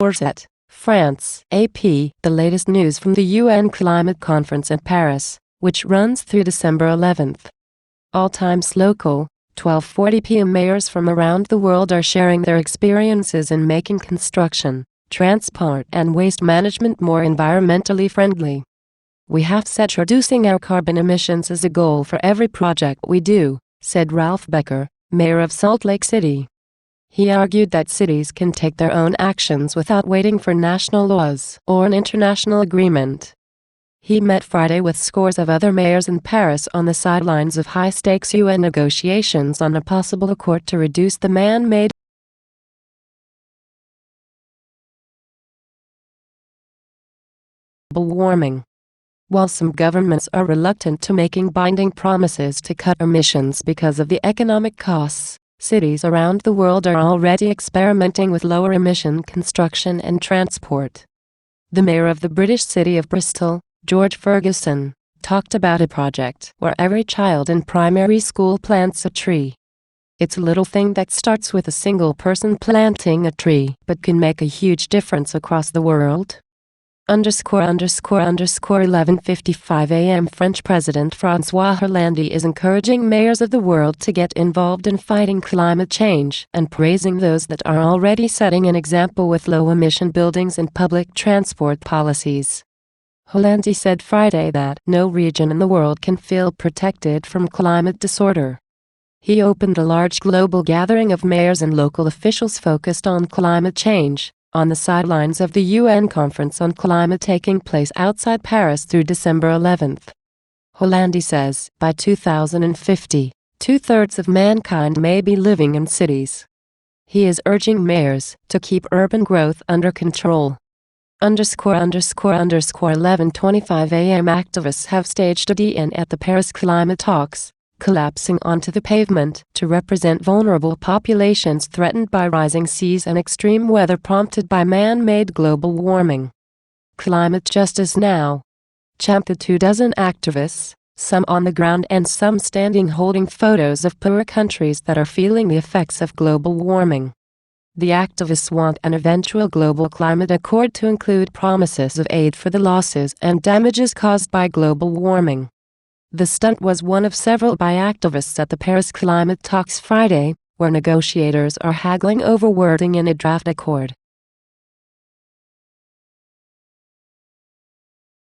BOURGET, France, AP. The latest news from the UN Climate Conference in Paris, which runs through December 11th. All times local, 12:40 p.m. Mayors from around the world are sharing their experiences in making construction, transport and waste management more environmentally friendly. We have set reducing our carbon emissions as a goal for every project we do, said Ralph Becker, mayor of Salt Lake City. He argued that cities can take their own actions without waiting for national laws or an international agreement. He met Friday with scores of other mayors in Paris on the sidelines of high-stakes UN negotiations on a possible accord to reduce the man-made global warming. While some governments are reluctant to making binding promises to cut emissions because of the economic costs, cities around the world are already experimenting with lower-emission construction and transport. The mayor of the British city of Bristol, George Ferguson, talked about a project where every child in primary school plants a tree. It's a little thing that starts with a single person planting a tree but can make a huge difference across the world. 11:55 a.m. French President François Hollande is encouraging mayors of the world to get involved in fighting climate change and praising those that are already setting an example with low-emission buildings and public transport policies. Hollande said Friday that no region in the world can feel protected from climate disorder. He opened a large global gathering of mayors and local officials focused on climate change, on the sidelines of the UN Conference on Climate taking place outside Paris through December 11th. Hollande says, by 2050, two-thirds of mankind may be living in cities. He is urging mayors to keep urban growth under control. 11:25 a.m. Activists have staged a DN at the Paris climate talks, collapsing onto the pavement to represent vulnerable populations threatened by rising seas and extreme weather prompted by man-made global warming. Climate justice now, chanted 24 activists, some on the ground and some standing holding photos of poor countries that are feeling the effects of global warming. The activists want an eventual global climate accord to include promises of aid for the losses and damages caused by global warming. The stunt was one of several by activists at the Paris climate talks Friday, where negotiators are haggling over wording in a draft accord.